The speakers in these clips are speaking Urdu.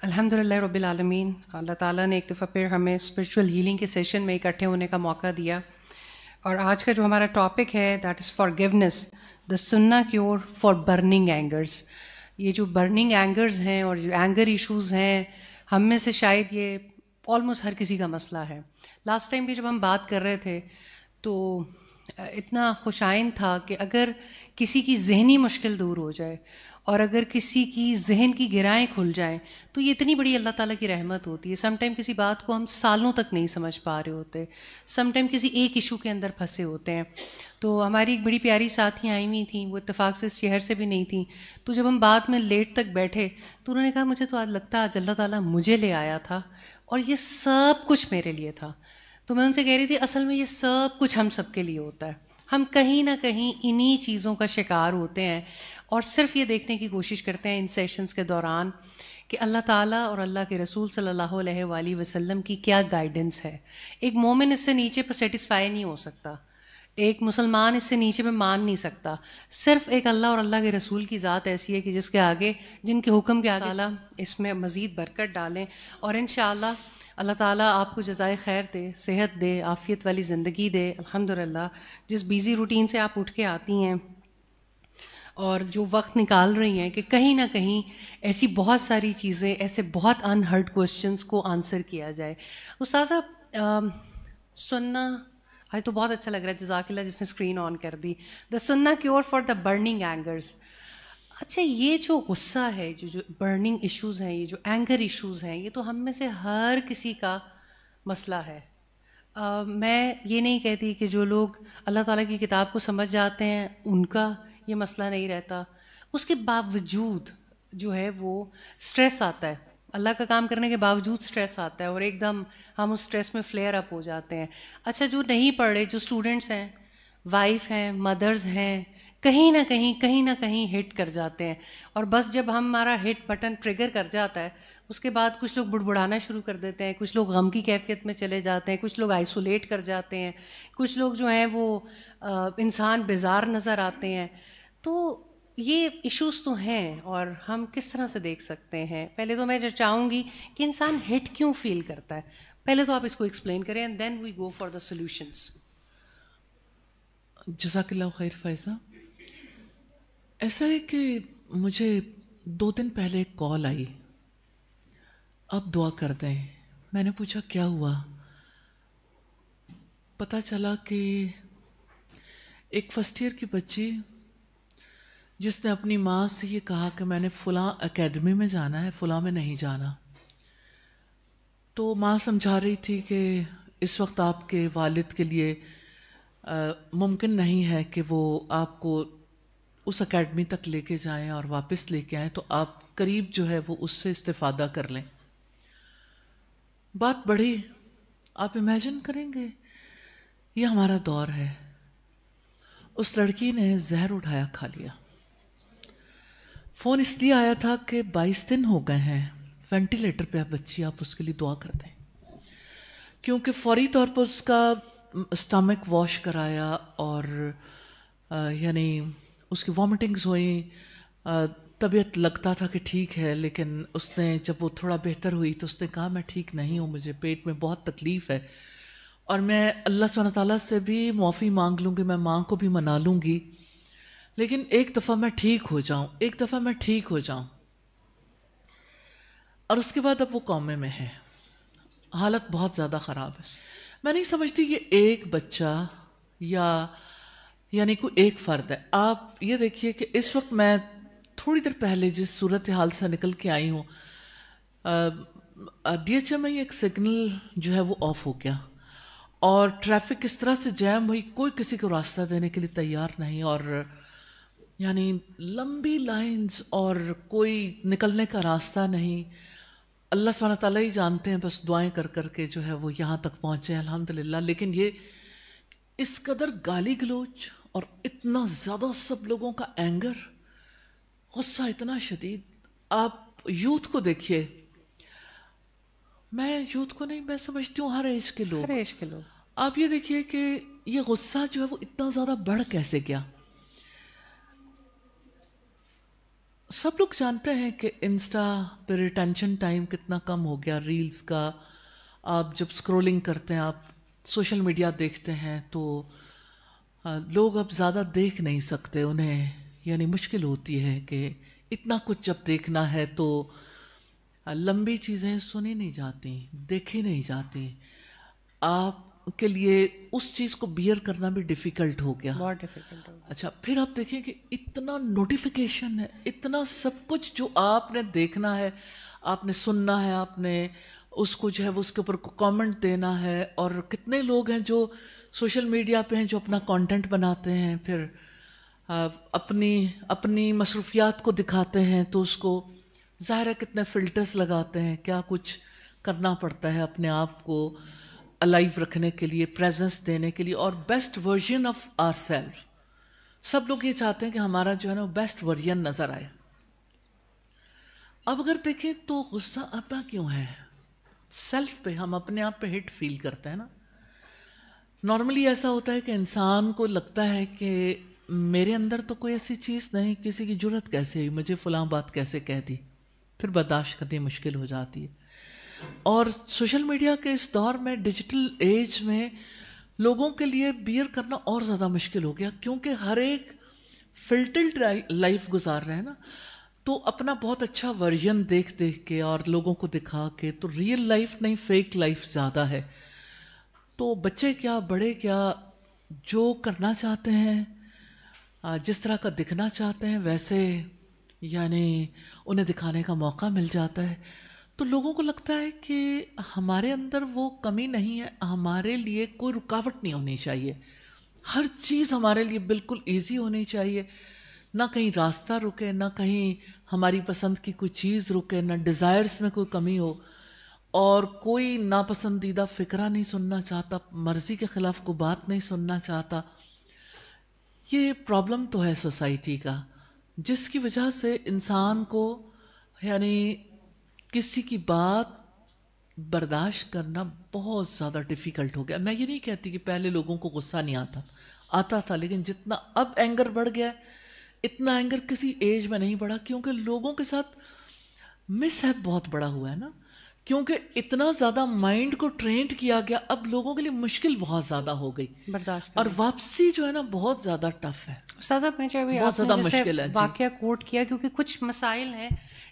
الحمدللہ رب العالمین. اللہ تعالیٰ نے ایک دفعہ پھر ہمیں اسپرچول ہیلنگ کے سیشن میں اکٹھے ہونے کا موقع دیا، اور آج کا جو ہمارا ٹاپک ہے دیٹ از فارگیونیس، دا سنہ کیور فار برننگ اینگرز. یہ جو برننگ اینگرز ہیں اور جو اینگر ایشوز ہیں، ہم میں سے شاید یہ آلموسٹ ہر کسی کا مسئلہ ہے. لاسٹ ٹائم بھی جب ہم بات کر رہے تھے تو اتنا خوشائن تھا کہ اگر کسی کی ذہنی مشکل دور ہو جائے اور اگر کسی کی ذہن کی گرائیں کھل جائیں تو یہ اتنی بڑی اللہ تعالیٰ کی رحمت ہوتی ہے. سم ٹائم کسی بات کو ہم سالوں تک نہیں سمجھ پا رہے ہوتے، سم ٹائم کسی ایک ایشو کے اندر پھنسے ہوتے ہیں. تو ہماری ایک بڑی پیاری ساتھی آئی ہوئی تھیں، وہ اتفاق سے اس شہر سے بھی نہیں تھیں. تو جب ہم بعد میں لیٹ تک بیٹھے تو انہوں نے کہا مجھے تو آج لگتا ہے آج اللہ تعالیٰ مجھے لے آیا تھا اور یہ سب کچھ میرے لیے تھا. تو میں ان سے کہہ رہی تھی اصل میں یہ سب کچھ ہم سب کے لیے ہوتا ہے. ہم کہیں نہ کہیں انہی چیزوں کا شکار ہوتے ہیں اور صرف یہ دیکھنے کی کوشش کرتے ہیں ان سیشنز کے دوران کہ اللہ تعالیٰ اور اللہ کے رسول صلی اللہ علیہ وآلہ وسلم کی کیا گائیڈنس ہے. ایک مومن اس سے نیچے پہ سیٹسفائی نہیں ہو سکتا، ایک مسلمان اس سے نیچے پہ مان نہیں سکتا. صرف ایک اللہ اور اللہ کے رسول کی ذات ایسی ہے کہ جس کے آگے، جن کے حکم کے آگے تعالیٰ اس میں مزید برکت ڈالیں، اور انشاءاللہ اللہ تعالیٰ آپ کو جزائے خیر دے، صحت دے، عافیت والی زندگی دے. الحمدللہ جس بیزی روٹین سے آپ اٹھ کے آتی ہیں اور جو وقت نکال رہی ہیں کہ کہیں نہ کہیں ایسی بہت ساری چیزیں، ایسے بہت انہرڈ کوسچنس کو آنسر کیا جائے. استاذہ سننا آج تو بہت اچھا لگ رہا ہے، جزاک اللہ جس نے اسکرین آن کر دی. دا سننا کیور فار دا برننگ اینگرز. اچھا، یہ جو غصہ ہے، جو برننگ ایشوز ہیں، یہ جو اینگر ایشوز ہیں، یہ تو ہم میں سے ہر کسی کا مسئلہ ہے. میں یہ نہیں کہتی کہ جو لوگ اللہ تعالیٰ کی کتاب کو سمجھ جاتے ہیں ان کا یہ مسئلہ نہیں رہتا. اس کے باوجود جو ہے وہ سٹریس آتا ہے، اللہ کا کام کرنے کے باوجود سٹریس آتا ہے اور ایک دم ہم اس سٹریس میں فلیئر اپ ہو جاتے ہیں. اچھا، جو نہیں پڑھ رہے، جو اسٹوڈنٹس ہیں، وائف ہیں، مدرز ہیں، کہیں نہ کہیں ہٹ کر جاتے ہیں. اور بس جب ہمارا ہٹ بٹن ٹریگر کر جاتا ہے اس کے بعد کچھ لوگ بڑبڑانا شروع کر دیتے ہیں، کچھ لوگ غم کی کیفیت میں چلے جاتے ہیں، کچھ لوگ آئسولیٹ کر جاتے ہیں، کچھ لوگ جو ہیں وہ انسان بیزار نظر آتے ہیں. تو یہ ایشوز تو ہیں اور ہم کس طرح سے دیکھ سکتے ہیں؟ پہلے تو میں جو چاہوں گی کہ انسان ہٹ کیوں فیل کرتا ہے، پہلے تو آپ اس کو ایکسپلین کریں and then we go for the solutions. جزاک اللہ خیر فائزہ. ایسا ہے کہ مجھے 2 دن پہلے ایک کال آئی، آپ دعا کر دیں. میں نے پوچھا کیا ہوا؟ پتہ چلا کہ ایک فرسٹ ایئر کی بچی جس نے اپنی ماں سے یہ کہا کہ میں نے فلاں اکیڈمی میں جانا ہے، فلاں میں نہیں جانا. تو ماں سمجھا رہی تھی کہ اس وقت آپ کے والد کے لیے ممکن نہیں ہے کہ وہ آپ کو اس اکیڈمی تک لے کے جائیں اور واپس لے کے آئیں، تو آپ قریب جو ہے وہ اس سے استفادہ کر لیں. بات بڑھی. آپ امیجن کریں گے یہ ہمارا دور ہے. اس لڑکی نے زہر اٹھایا، کھا لیا. فون اس لیے آیا تھا کہ 22 دن ہو گئے ہیں وینٹیلیٹر پہ بچی، آپ اس کے لیے دعا کر دیں. کیونکہ فوری طور پر اس کا اسٹمک واش کرایا اور یعنی اس کی وامٹنگز ہوئیں. طبیعت لگتا تھا کہ ٹھیک ہے، لیکن اس نے جب وہ تھوڑا بہتر ہوئی تو اس نے کہا میں ٹھیک نہیں ہوں، مجھے پیٹ میں بہت تکلیف ہے اور میں اللہ سبحانہ تعالیٰ سے بھی معافی مانگ لوں گی، میں ماں کو بھی منا لوں گی، لیکن ایک دفعہ میں ٹھیک ہو جاؤں، ایک دفعہ میں ٹھیک ہو جاؤں. اور اس کے بعد اب وہ کومے میں ہے، حالت بہت زیادہ خراب ہے. میں نہیں سمجھتی یہ ایک بچہ یا یعنی کوئی ایک فرد ہے. آپ یہ دیکھیے کہ اس وقت میں تھوڑی دیر پہلے جس صورتحال سے نکل کے آئی ہوں، ڈی ایچ ایم میں ایک سگنل جو ہے وہ آف ہو گیا اور ٹریفک اس طرح سے جیم ہوئی، کوئی کسی کو راستہ دینے کے لیے تیار نہیں، اور یعنی لمبی لائنز اور کوئی نکلنے کا راستہ نہیں. اللہ سبحانہ تعالیٰ ہی جانتے ہیں، بس دعائیں کر کر کے جو ہے وہ یہاں تک پہنچے ہیں الحمدللہ. لیکن یہ اس قدر گالی گلوچ اور اتنا زیادہ سب لوگوں کا اینگر، غصہ اتنا شدید. آپ یوتھ کو دیکھیے، میں یوتھ کو نہیں، میں سمجھتی ہوں ہر ایج کے لوگ، ہر ایج کے لوگ. آپ یہ دیکھیے کہ یہ غصہ جو ہے وہ اتنا زیادہ بڑھ کیسے گیا. سب لوگ جانتے ہیں کہ انسٹا پہ ریٹینشن ٹائم کتنا کم ہو گیا. ریلز کا آپ جب اسکرولنگ کرتے ہیں, آپ سوشل میڈیا دیکھتے ہیں تو لوگ اب زیادہ دیکھ نہیں سکتے. انہیں یعنی مشکل ہوتی ہے کہ اتنا کچھ جب دیکھنا ہے تو لمبی چیزیں سنی نہیں جاتی, دیکھی نہیں جاتی. آپ کے لیے اس چیز کو بیئر کرنا بھی ڈیفیکلٹ ہو گیا. بہت ڈیفیکلٹ ہوگا. اچھا, پھر آپ دیکھیں کہ اتنا نوٹیفیکیشن ہے, اتنا سب کچھ جو آپ نے دیکھنا ہے, آپ نے سننا ہے, آپ نے اس کو جو ہے وہ اس کے اوپر کامنٹ دینا ہے. اور کتنے لوگ ہیں جو سوشل میڈیا پہ ہیں جو اپنا کانٹینٹ بناتے ہیں, پھر اپنی مصروفیات کو دکھاتے ہیں تو اس کو ظاہر ہے کتنے فلٹرز لگاتے ہیں, کیا کچھ کرنا پڑتا ہے اپنے آپ کو الائیو رکھنے کے لیے, پریزنس دینے کے لیے, اور best version of our self. سب لوگ یہ چاہتے ہیں کہ ہمارا جو ہے نا بیسٹ ورژن نظر آئے. اب اگر دیکھیں تو غصہ آتا کیوں ہے؟ سیلف پہ, ہم اپنے آپ پہ ہٹ فیل کرتے ہیں نا. نارملی ایسا ہوتا ہے کہ انسان کو لگتا ہے کہ میرے اندر تو کوئی ایسی چیز نہیں, کسی کی جرت کیسے ہوئی, مجھے فلاں بات کیسے کہہ دی. پھر برداشت کرنی مشکل ہو جاتی ہے. اور سوشل میڈیا کے اس دور میں, ڈیجیٹل ایج میں, لوگوں کے لیے بیئر کرنا اور زیادہ مشکل ہو گیا, کیونکہ ہر ایک فلٹرڈ لائف گزار رہے ہیں نا. تو اپنا بہت اچھا ورژن دیکھ کے اور لوگوں کو دکھا کے, تو ریئل لائف نہیں فیک لائف زیادہ ہے. تو بچے کیا, بڑے کیا, جو کرنا چاہتے ہیں, جس طرح کا دکھنا چاہتے ہیں ویسے یعنی انہیں دکھانے کا موقع مل جاتا ہے. تو لوگوں کو لگتا ہے کہ ہمارے اندر وہ کمی نہیں ہے, ہمارے لیے کوئی رکاوٹ نہیں ہونی چاہیے, ہر چیز ہمارے لیے بالکل ایزی ہونی چاہیے, نہ کہیں راستہ رکے, نہ کہیں ہماری پسند کی کوئی چیز رکے, نہ ڈیزائرز میں کوئی کمی ہو, اور کوئی ناپسندیدہ فکرہ نہیں سننا چاہتا, مرضی کے خلاف کوئی بات نہیں سننا چاہتا. یہ پرابلم تو ہے سوسائٹی کا, جس کی وجہ سے انسان کو یعنی کسی کی بات برداشت کرنا بہت زیادہ ڈیفیکلٹ ہو گیا. میں یہ نہیں کہتی کہ پہلے لوگوں کو غصہ نہیں آتا تھا, لیکن جتنا اب اینگر بڑھ گیا ہے اتنا اینگر کسی ایج میں نہیں بڑھا, کیونکہ لوگوں کے ساتھ مس ہیپ بہت بڑا ہوا ہے نا, کیونکہ اتنا زیادہ مائنڈ کو ٹرینڈ کیا گیا, اب لوگوں کے لیے مشکل بہت زیادہ ہو گئی برداشت, اور واپسی جو ہے نا بہت زیادہ ٹف ہے. استاذہ مجھے ابھی بہت آپ نے زیادہ مشکل ہے. واقعہ کوٹ کیا, کیونکہ کچھ مسائل ہیں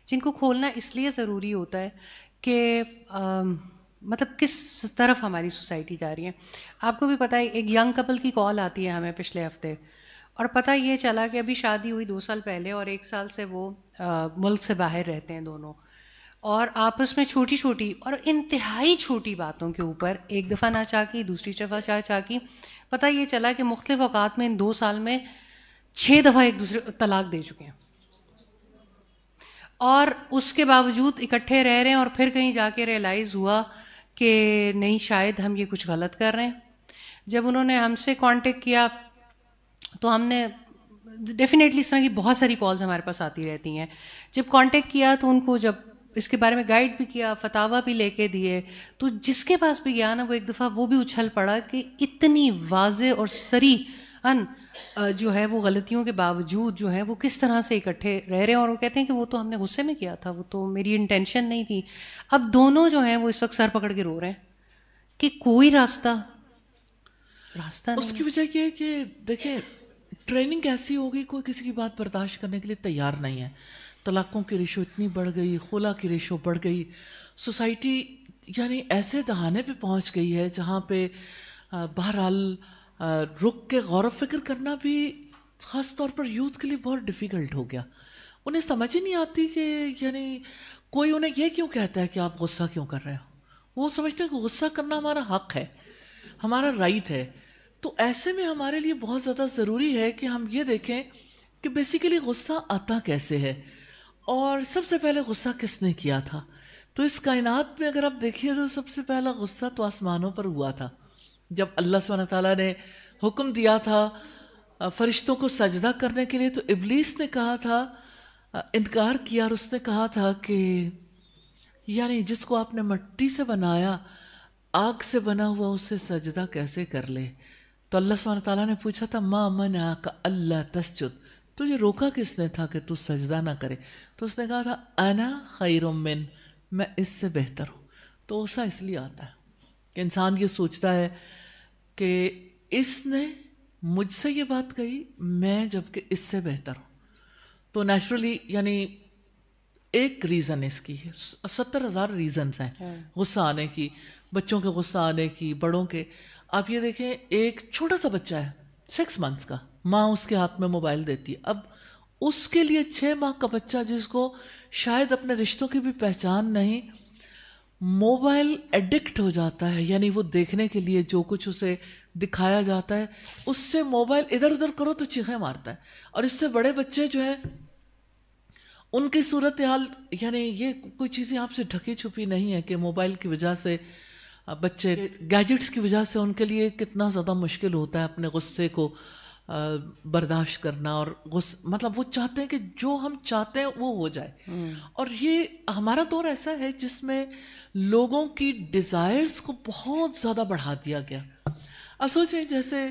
جن کو کھولنا اس لیے ضروری ہوتا ہے کہ مطلب کس طرف ہماری سوسائٹی جا رہی ہے. آپ کو بھی پتہ ہے, ایک ینگ کپل کی کال آتی ہے ہمیں پچھلے ہفتے, اور پتہ یہ چلا کہ ابھی شادی ہوئی 2 سال پہلے, اور 1 سال سے وہ ملک سے باہر رہتے ہیں دونوں, اور آپس میں چھوٹی چھوٹی اور انتہائی چھوٹی باتوں کے اوپر ایک دفعہ نہ چاہ کی, دوسری دفعہ چاہ کی, پتہ یہ چلا کہ مختلف اوقات میں ان 2 سال میں 6 دفعہ ایک دوسرے طلاق دے چکے ہیں, اور اس کے باوجود اکٹھے رہ رہے ہیں. اور پھر کہیں جا کے ریئلائز ہوا کہ نہیں, شاید ہم یہ کچھ غلط کر رہے ہیں. جب انہوں نے ہم سے کانٹیکٹ کیا تو ہم نے ڈیفینیٹلی اس طرح کی بہت ساری کالز ہمارے پاس آتی رہتی ہیں. جب کانٹیکٹ کیا تو ان کو جب اس کے بارے میں گائیڈ بھی کیا, فتاویٰ بھی لے کے دیے, تو جس کے پاس بھی گیا نا, وہ ایک دفعہ وہ بھی اچھل پڑا کہ اتنی واضح اور صریح جو ہے وہ غلطیوں کے باوجود جو ہے وہ کس طرح سے اکٹھے رہ رہے ہیں. اور وہ کہتے ہیں کہ وہ تو ہم نے غصے میں کیا تھا, وہ تو میری انٹینشن نہیں تھی. اب دونوں جو ہیں وہ اس وقت سر پکڑ کے رو رہے ہیں کہ کوئی راستہ نہیں. اس کی وجہ یہ ہے کہ دیکھیں ٹریننگ ایسی ہو گئی, کوئی کسی کی بات برداشت کرنے کے لیے تیار نہیں ہے. طلاقوں کی ریشو اتنی بڑھ گئی, خلا کی ریشو بڑھ گئی, سوسائٹی یعنی ایسے دہانے پہ پہنچ گئی ہے جہاں پہ بہرحال رک کے غور و فکر کرنا بھی خاص طور پر یوتھ کے لیے بہت ڈیفیکلٹ ہو گیا. انہیں سمجھ ہی نہیں آتی کہ یعنی کوئی انہیں یہ کیوں کہتا ہے کہ آپ غصہ کیوں کر رہے ہو. وہ سمجھتے ہیں کہ غصہ کرنا ہمارا حق ہے, ہمارا رائٹ ہے. تو ایسے میں ہمارے لیے بہت زیادہ ضروری ہے کہ ہم یہ دیکھیں کہ بیسیکلی غصہ آتا کیسے ہے, اور سب سے پہلے غصہ کس نے کیا تھا. تو اس کائنات میں اگر آپ دیکھیے تو سب سے پہلا غصہ تو آسمانوں پر ہوا تھا. جب اللہ سبحانہ تعالیٰ نے حکم دیا تھا فرشتوں کو سجدہ کرنے کے لیے, تو ابلیس نے کہا تھا, انکار کیا, اور اس نے کہا تھا کہ یعنی جس کو آپ نے مٹی سے بنایا, آگ سے بنا ہوا, اسے سجدہ کیسے کر لے. تو اللہ سبحانہ تعالیٰ نے پوچھا تھا ما منعک اللہ تسجد, تجھے روکا کس نے تھا کہ تو سجدہ نہ کرے؟ تو اس نے کہا تھا انا خیر من، میں اس سے بہتر ہوں. تو غصہ اس لیے آتا ہے کہ انسان یہ سوچتا ہے کہ اس نے مجھ سے یہ بات کہی، میں جبکہ اس سے بہتر ہوں. تو نیچرلی یعنی ایک ریزن اس کی ہے، 70,000 ریزنز ہیں غصہ آنے کی، بچوں کے غصہ آنے کی، بڑوں کے. آپ یہ دیکھیں ایک چھوٹا سا بچہ ہے 6 months کا، ماں اس کے ہاتھ میں موبائل دیتی ہے. اب اس کے لیے 6 ماہ کا بچہ جس کو شاید اپنے رشتوں کی بھی پہچان نہیں، موبائل ایڈکٹ ہو جاتا ہے. یعنی وہ دیکھنے کے لیے جو کچھ اسے دکھایا جاتا ہے، اس سے موبائل ادھر ادھر کرو تو چیخیں مارتا ہے. اور اس سے بڑے بچے جو ہیں ان کی صورتحال، یعنی یہ کوئی چیزیں آپ سے ڈھکی چھپی نہیں ہے کہ موبائل کی وجہ سے بچے، گیجٹس کی وجہ سے ان کے لیے کتنا زیادہ مشکل ہوتا ہے اپنے غصے کو برداشت کرنا. اور مطلب وہ چاہتے ہیں کہ جو ہم چاہتے ہیں وہ ہو جائے. اور یہ ہمارا دور ایسا ہے جس میں لوگوں کی ڈیزائرز کو بہت زیادہ بڑھا دیا گیا. اب سوچیں جیسے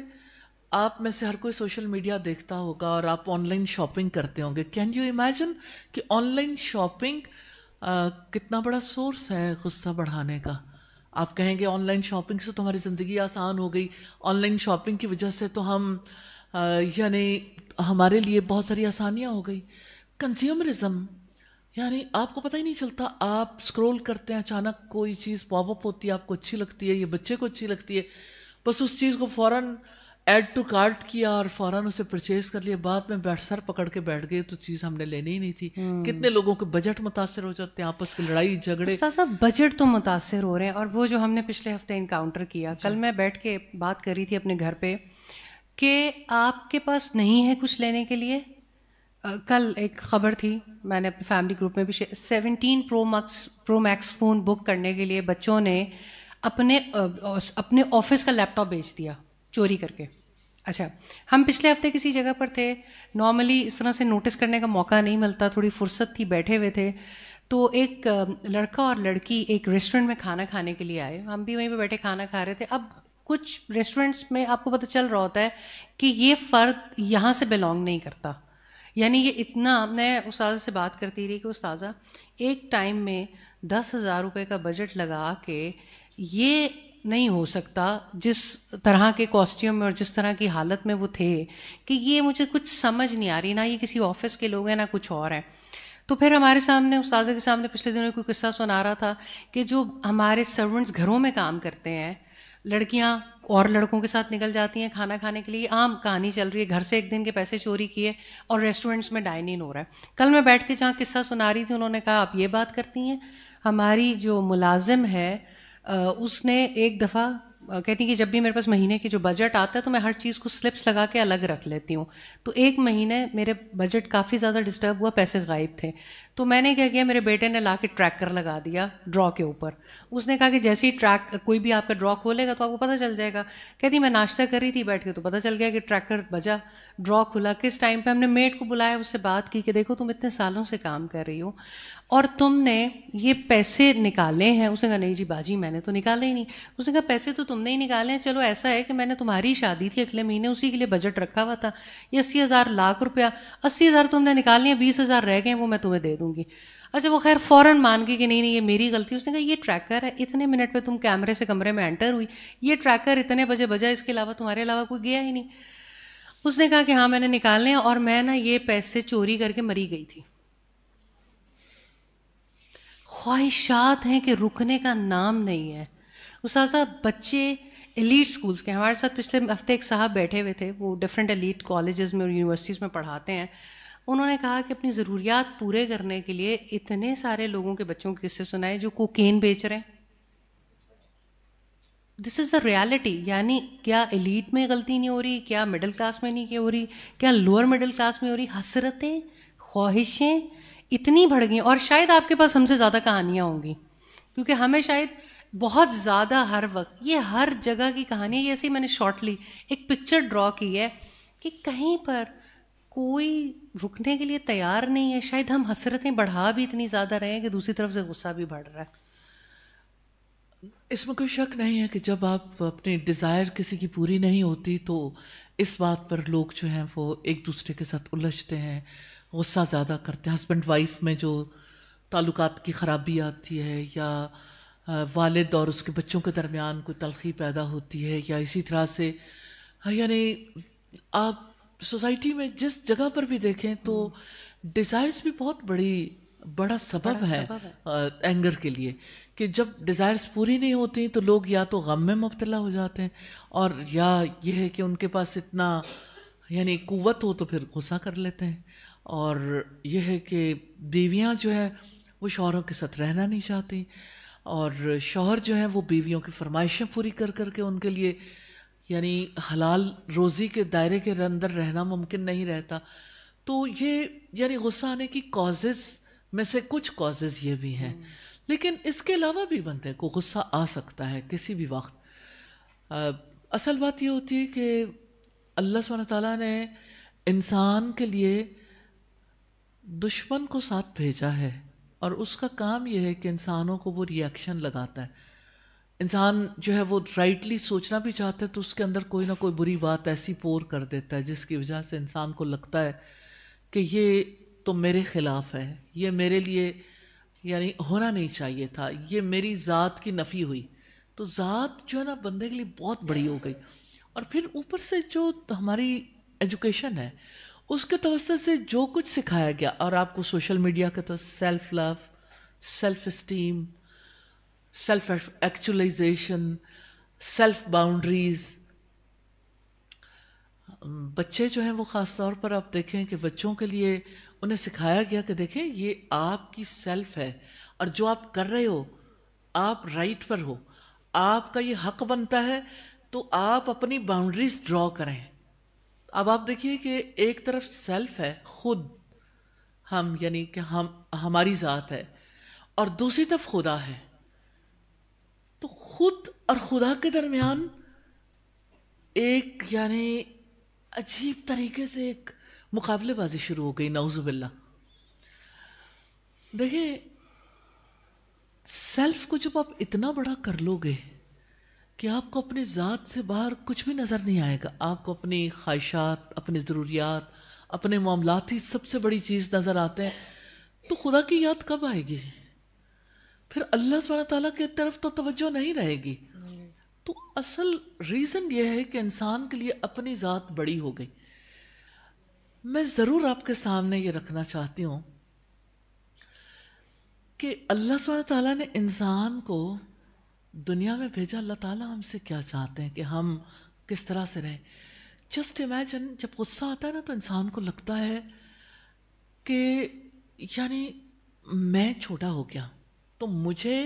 آپ میں سے ہر کوئی سوشل میڈیا دیکھتا ہوگا اور آپ آن لائن شاپنگ کرتے ہوں گے. کین یو امیجن کہ آن لائن شاپنگ کتنا بڑا سورس ہے غصہ بڑھانے کا. آپ کہیں گے آن لائن شاپنگ سے تو ہماری زندگی آسان ہو گئی، آن لائن شاپنگ کی وجہ سے تو ہم یعنی ہمارے لیے بہت ساری آسانیاں ہو گئی. کنزیومرزم، یعنی آپ کو پتہ ہی نہیں چلتا، آپ اسکرول کرتے ہیں، اچانک کوئی چیز پاپ اپ ہوتی ہے، آپ کو اچھی لگتی ہے، یہ بچے کو اچھی لگتی ہے، بس اس چیز کو فوراً ایڈ ٹو کارٹ کیا اور فوراً اسے پرچیز کر لیا. بعد میں سر پکڑ کے بیٹھ گئے تو چیز ہم نے لینی ہی نہیں تھی. کتنے لوگوں کے بجٹ متاثر ہو جاتے ہیں، آپس کی لڑائی جھگڑے. بجٹ تو متاثر ہو رہے ہیں. اور وہ جو ہم نے پچھلے ہفتے انکاؤنٹر کیا، کل میں بیٹھ کے بات کر رہی تھی اپنے گھر پہ کہ آپ کے پاس نہیں ہے کچھ لینے کے لیے. کل ایک خبر تھی، میں نے اپنے فیملی گروپ میں بھی 17 پرو میکس فون بک کرنے کے لیے بچوں نے اپنے آفس کا لیپ ٹاپ بیچ دیا چوری کر کے. اچھا، ہم پچھلے ہفتے کسی جگہ پر تھے، نارملی اس طرح سے نوٹس کرنے کا موقع نہیں ملتا، تھوڑی فرصت تھی، بیٹھے ہوئے تھے، تو ایک لڑکا اور لڑکی ایک ریسٹورینٹ میں کھانا کھانے کے لیے آئے. ہم بھی وہیں پہ بیٹھے کھانا کھا رہے تھے. اب کچھ ریسٹورینٹس میں آپ کو پتہ چل رہا ہوتا ہے کہ یہ فرد یہاں سے بلانگ نہیں کرتا. یعنی یہ اتنا، میں استاذہ سے بات کرتی رہی کہ استاذہ ایک ٹائم میں 10,000 روپے کا بجٹ لگا کے یہ نہیں ہو سکتا جس طرح کے کاسٹیوم میں اور جس طرح کی حالت میں وہ تھے، کہ یہ مجھے کچھ سمجھ نہیں آ رہی، نہ یہ کسی آفس کے لوگ ہیں نہ کچھ اور ہیں. تو پھر ہمارے سامنے، استاذہ کے سامنے پچھلے دنوں کوئی قصہ سنا رہا تھا کہ جو ہمارے سرونٹس گھروں میں کام کرتے ہیں، لڑکیاں اور لڑکوں کے ساتھ نکل جاتی ہیں کھانا کھانے کے لیے، عام کہانی چل رہی ہے، گھر سے ایک دن کے پیسے چوری کیے اور ریسٹورینٹس میں ڈائن ان ہو رہا ہے. کل میں بیٹھ کے جہاں قصہ سنا رہی تھی، انہوں نے کہا آپ یہ بات کرتی ہیں. ہماری جو ملازم ہے اس نے ایک دفعہ کہتی کہ جب بھی میرے پاس مہینے کی جو بجٹ آتا ہے تو میں ہر چیز کو سلپس لگا کے الگ رکھ لیتی ہوں. تو ایک مہینے میرے بجٹ کافی زیادہ ڈسٹرب ہوا، پیسے غائب تھے. تو میں نے کیا کیا، میرے بیٹے نے لا کے ٹریکر لگا دیا ڈرا کے اوپر. اس نے کہا کہ جیسے ہی ٹریک کوئی بھی آپ کا ڈرا کھولے گا تو آپ کو پتہ چل جائے گا. کہتی میں ناشتہ کر رہی تھی بیٹھ کے تو پتہ چل گیا کہ ٹریکر بجا، ڈرا کھلا. کس ٹائم پہ ہم نے میڈ کو بلایا، اس سے بات کی کہ دیکھو تم اتنے سالوں سے کام کر رہی ہو اور تم نے یہ پیسے نکالے ہیں. اس نے کہا نہیں جی باجی میں نے تو نکالے ہی نہیں. اس نے کہا پیسے تو تم نے ہی نکالے ہیں، چلو ایسا ہے کہ میں نے تمہاری شادی تھی اگلے مہینے، اسی کے لیے بجٹ رکھا ہوا تھا، یہ 80,000 لاکھ روپیہ، 80,000 تم نے نکال لیا، 20,000 رہ گئے وہ میں تمہیں دے دوں گی. اچھا وہ خیر فوراً مان گئی کہ نہیں یہ میری غلطی. اس نے کہا یہ ٹریکر ہے، اتنے منٹ پہ تم کیمرے سے کمرے میں انٹر ہوئی، یہ ٹریکر اتنے بجے بجا، اس کے علاوہ تمہارے علاوہ کوئی گیا ہی نہیں. اس نے کہا کہ ہاں میں نے نکالنے ہیں اور میں نا یہ پیسے چوری کر کے مری گئی تھی. خواہشات ہیں کہ رکنے کا نام نہیں ہے. استاذہ بچے ایلیٹ سکولز کے، ہمارے ساتھ پچھلے ہفتے ایک صاحب بیٹھے ہوئے تھے، وہ ڈفرینٹ ایلیٹ کالجز میں اور یونیورسٹیز میں پڑھاتے ہیں. انہوں نے کہا کہ اپنی ضروریات پورے کرنے کے لیے اتنے سارے لوگوں کے بچوں کے قصے سنائے جو کوکین بیچ رہے ہیں. دس از دا ریالٹی. یعنی کیا ایلیٹ میں غلطی نہیں ہو رہی، کیا مڈل کلاس میں نہیں ہو رہی، کیا لوور مڈل کلاس میں ہو رہی؟ حسرتیں، خواہشیں اتنی بڑھ گئی. اور شاید آپ کے پاس ہم سے زیادہ کہانیاں ہوں گی، کیونکہ ہمیں شاید بہت زیادہ ہر وقت یہ ہر جگہ کی کہانی ہے. ایسے ہی میں نے شارٹلی ایک پکچر ڈرا کی ہے کہ کہیں پر کوئی رکنے کے لیے تیار نہیں ہے. شاید ہم حسرتیں بڑھا بھی اتنی زیادہ رہے ہیں کہ دوسری طرف سے غصہ بھی بڑھ رہا ہے. اس میں کوئی شک نہیں ہے کہ جب آپ اپنی ڈیزائر کسی کی پوری نہیں ہوتی تو اس بات پر لوگ جو ہیں وہ ایک دوسرے کے ساتھ الجھتے ہیں، غصہ زیادہ کرتے ہیں، ہسبینڈ وائف میں جو تعلقات کی خرابی آتی ہے، یا والد اور اس کے بچوں کے درمیان کوئی تلخی پیدا ہوتی ہے، یا اسی طرح سے یعنی آپ سوسائٹی میں جس جگہ پر بھی دیکھیں تو ڈیزائرز بھی بہت بڑا سبب ہے اینگر کے لیے، کہ جب ڈیزائرز پوری نہیں ہوتی تو لوگ یا تو غم میں مبتلا ہو جاتے ہیں، اور یا یہ ہے کہ ان کے پاس اتنا یعنی قوت ہو تو پھر غصہ کر لیتے ہیں، اور یہ ہے کہ بیویاں جو ہیں وہ شوہروں کے ساتھ رہنا نہیں چاہتی، اور شوہر جو ہیں وہ بیویوں کی فرمائشیں پوری کر کر کے ان کے لیے یعنی حلال روزی کے دائرے کے اندر رہنا ممکن نہیں رہتا. تو یہ یعنی غصہ آنے کی کازز میں سے کچھ کازز یہ بھی ہیں، لیکن اس کے علاوہ بھی بندے کو غصہ آ سکتا ہے کسی بھی وقت. اصل بات یہ ہوتی ہے کہ اللہ سبحانہ تعالیٰ نے انسان کے لیے دشمن کو ساتھ بھیجا ہے، اور اس کا کام یہ ہے کہ انسانوں کو وہ ری ایکشن لگاتا ہے. انسان جو ہے وہ رائٹلی سوچنا بھی چاہتا ہے تو اس کے اندر کوئی نہ کوئی بری بات ایسی پور کر دیتا ہے جس کی وجہ سے انسان کو لگتا ہے کہ یہ تو میرے خلاف ہے، یہ میرے لیے یعنی ہونا نہیں چاہیے تھا، یہ میری ذات کی نفی ہوئی. تو ذات جو ہے نا بندے کے لیے بہت بڑی ہو گئی. اور پھر اوپر سے جو ہماری ایجوکیشن ہے اس کے توسط سے جو کچھ سکھایا گیا، اور آپ کو سوشل میڈیا کے تو self love, self esteem, self actualization, self boundaries. بچے جو ہیں وہ خاص طور پر آپ دیکھیں کہ بچوں کے لیے انہیں سکھایا گیا کہ دیکھیں یہ آپ کی سیلف ہے، اور جو آپ کر رہے ہو آپ رائٹ پر ہو، آپ کا یہ حق بنتا ہے، تو آپ اپنی باؤنڈریز ڈرا کریں. اب آپ دیکھیے کہ ایک طرف سیلف ہے، خود ہم یعنی کہ ہماری ذات ہے، اور دوسری طرف خدا ہے. تو خود اور خدا کے درمیان ایک یعنی عجیب طریقے سے ایک مقابلے بازی شروع ہو گئی، نعوذ باللہ. دیکھیں سیلف کو جب آپ اتنا بڑا کر لو گے کہ آپ کو اپنی ذات سے باہر کچھ بھی نظر نہیں آئے گا، آپ کو اپنی خواہشات، اپنی ضروریات، اپنے معاملات ہی سب سے بڑی چیز نظر آتے ہیں، تو خدا کی یاد کب آئے گی؟ پھر اللہ سبحانہ تعالیٰ کی طرف تو توجہ نہیں رہے گی. تو اصل ریزن یہ ہے کہ انسان کے لیے اپنی ذات بڑی ہو گئی. میں ضرور آپ کے سامنے یہ رکھنا چاہتی ہوں کہ اللہ سبحانہ تعالیٰ نے انسان کو دنیا میں بھیجا. اللہ تعالیٰ ہم سے کیا چاہتے ہیں کہ ہم کس طرح سے رہیں. جسٹ امیجن جب غصہ آتا ہے نا تو انسان کو لگتا ہے کہ یعنی میں چھوٹا ہو گیا، تو مجھے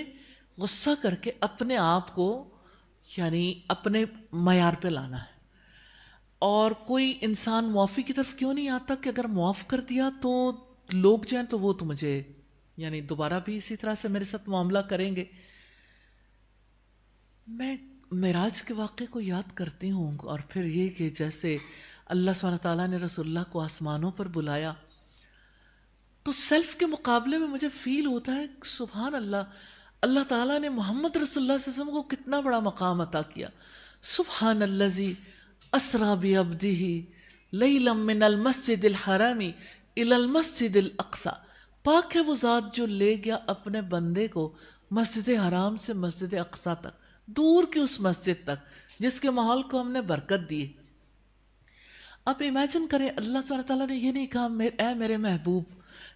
غصہ کر کے اپنے آپ کو یعنی اپنے معیار پہ لانا ہے. اور کوئی انسان معافی کی طرف کیوں نہیں آتا کہ اگر معاف کر دیا تو لوگ جو ہیں تو وہ تو مجھے یعنی دوبارہ بھی اسی طرح سے میرے ساتھ معاملہ کریں گے. میں معراج کے واقعے کو یاد کرتی ہوں، اور پھر یہ کہ جیسے اللہ سبحانہ تعالیٰ نے رسول اللہ کو آسمانوں پر بلایا تو سیلف کے مقابلے میں مجھے فیل ہوتا ہے سبحان اللہ، اللہ تعالیٰ نے محمد رسول اللہ صلی اللہ علیہ وسلم کو کتنا بڑا مقام عطا کیا. سبحان الذی اسریٰ بعبدہ لیلا من المسجد الحرام الی المسجد الاقصی. پاک ہے وہ ذات جو لے گیا اپنے بندے کو مسجد حرام سے مسجد اقصی تک، دور کی اس مسجد تک جس کے ماحول کو ہم نے برکت دی. آپ امیجن کریں اللہ سبحانہ تعالیٰ نے یہ نہیں کہا اے میرے محبوب،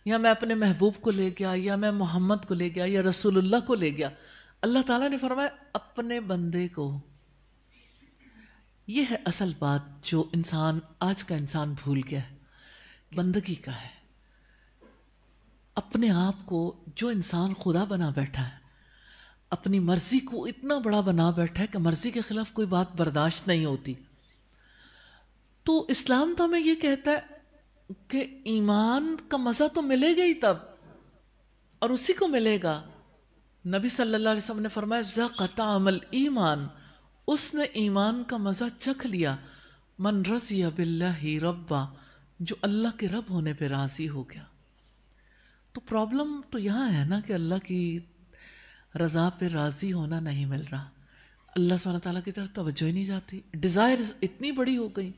یا میں اپنے محبوب کو لے گیا، یا میں محمد کو لے گیا، یا رسول اللہ کو لے گیا. اللہ تعالیٰ نے فرمایا اپنے بندے کو. یہ ہے اصل بات جو انسان آج کا انسان بھول گیا ہے، بندگی کا ہے. اپنے آپ کو جو انسان خدا بنا بیٹھا ہے، اپنی مرضی کو اتنا بڑا بنا بیٹھا ہے کہ مرضی کے خلاف کوئی بات برداشت نہیں ہوتی. تو اسلام تو ہمیں یہ کہتا ہے کہ ایمان کا مزہ تو ملے گا ہی تب، اور اسی کو ملے گا. نبی صلی اللہ علیہ وسلم نے فرمایا ذاق طعم الایمان، اس نے ایمان کا مزہ چکھ لیا. من رضی باللہ ربا، جو اللہ کے رب ہونے پہ راضی ہو گیا. تو پرابلم تو یہاں ہے نا کہ اللہ کی رضا پہ راضی ہونا نہیں مل رہا. اللہ سبحانہ تعالیٰ کی طرف توجہ ہی نہیں جاتی. ڈیزائرز اتنی بڑی ہو گئی,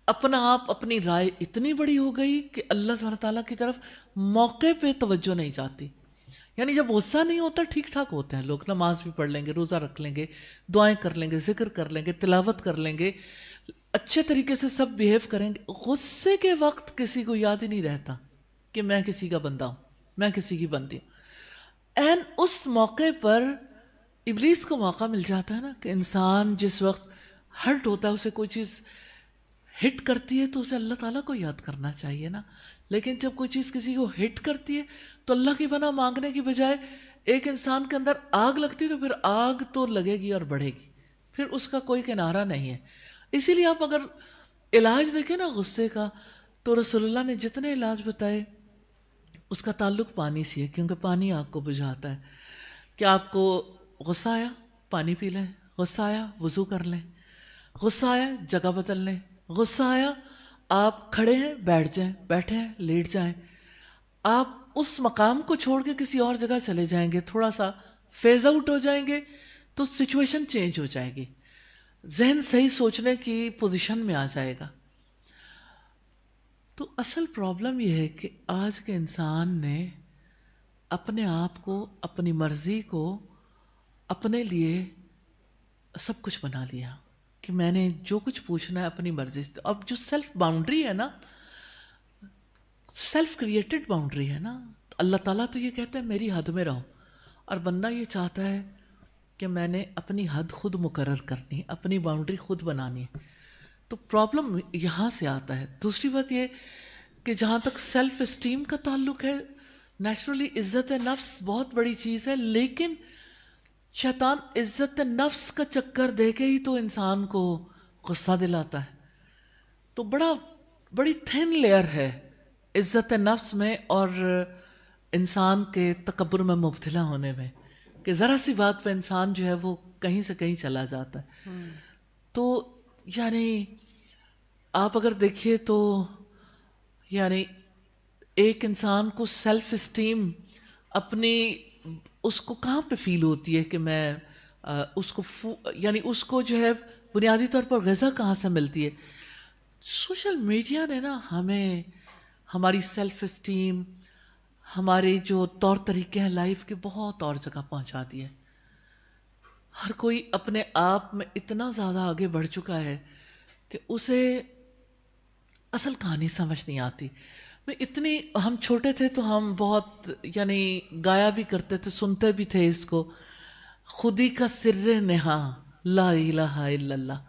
اپنا آپ اپنی رائے اتنی بڑی ہو گئی کہ اللہ سبحانہ تعالیٰ کی طرف موقع پہ توجہ نہیں جاتی. یعنی جب غصہ نہیں ہوتا ٹھیک ٹھاک ہوتے ہیں لوگ, نماز بھی پڑھ لیں گے, روزہ رکھ لیں گے, دعائیں کر لیں گے, ذکر کر لیں گے, تلاوت کر لیں گے, اچھے طریقے سے سب بیہیو کریں گے. غصے کے وقت کسی کو یاد ہی نہیں رہتا کہ میں کسی کا بندہ ہوں, میں کسی کی بندی ہوں. این اس موقع پر ابلیس کو موقع مل جاتا ہے نا کہ انسان جس وقت ہرٹ ہوتا ہے, اسے کوئی چیز ہٹ کرتی ہے تو اسے اللہ تعالیٰ کو یاد کرنا چاہیے نا. لیکن جب کوئی چیز کسی کو ہٹ کرتی ہے تو اللہ کی پناہ مانگنے کی بجائے ایک انسان کے اندر آگ لگتی ہے تو پھر آگ تو لگے گی اور بڑھے گی, پھر اس کا کوئی کنارہ نہیں ہے. اسی لیے آپ اگر علاج دیکھیں نا غصے کا, تو رسول اللہ نے جتنے علاج بتائے اس کا تعلق پانی سے ہے, کیونکہ پانی آگ کو بجھاتا ہے. کہ آپ کو غصہ آیا پانی پی لیں, غصہ آیا وضو کر لیں, غصہ آیا جگہ بدل لیں, غصہ آیا آپ کھڑے ہیں بیٹھ جائیں, بیٹھے ہیں لیٹ جائیں, آپ اس مقام کو چھوڑ کے کسی اور جگہ چلے جائیں گے, تھوڑا سا فیز آؤٹ ہو جائیں گے تو سچویشن چینج ہو جائے گی, ذہن صحیح سوچنے کی پوزیشن میں آ جائے گا. تو اصل پرابلم یہ ہے کہ آج کے انسان نے اپنے آپ کو, اپنی مرضی کو اپنے لیے سب کچھ بنا لیا کہ میں نے جو کچھ پوچھنا ہے اپنی مرضی سے. اب جو سیلف باؤنڈری ہے نا, سیلف کریٹڈ باؤنڈری ہے نا, اللہ تعالیٰ تو یہ کہتا ہے میری حد میں رہو, اور بندہ یہ چاہتا ہے کہ میں نے اپنی حد خود مقرر کرنی ہے, اپنی باؤنڈری خود بنانی ہے. تو پرابلم یہاں سے آتا ہے. دوسری بات یہ کہ جہاں تک سیلف اسٹیم کا تعلق ہے, نیچرلی عزت نفس بہت بڑی چیز ہے, لیکن شیطان عزت نفس کا چکر دے کے ہی تو انسان کو غصہ دلاتا ہے. تو بڑی تھن لیئر ہے عزت نفس میں اور انسان کے تکبر میں مبتلا ہونے میں, کہ ذرا سی بات پہ انسان جو ہے وہ کہیں سے کہیں چلا جاتا ہے. تو یعنی آپ اگر دیکھیے تو یعنی ایک انسان کو سیلف اسٹیم اپنی اس کو کہاں پہ فیل ہوتی ہے کہ میں اس کو یعنی اس کو جو ہے بنیادی طور پر غذا کہاں سے ملتی ہے. سوشل میڈیا نے نا ہمیں ہماری سیلف اسٹیم, ہمارے جو طور طریقے ہیں لائف کے, بہت اور جگہ پہنچا دیا ہے. ہر کوئی اپنے آپ میں اتنا زیادہ آگے بڑھ چکا ہے کہ اسے اصل کہانی سمجھ نہیں آتی. ہم چھوٹے تھے تو ہم بہت یعنی گایا بھی کرتے تھے, سنتے بھی تھے اس کو, خودی کا سر نہا لا الہ الا اللہ.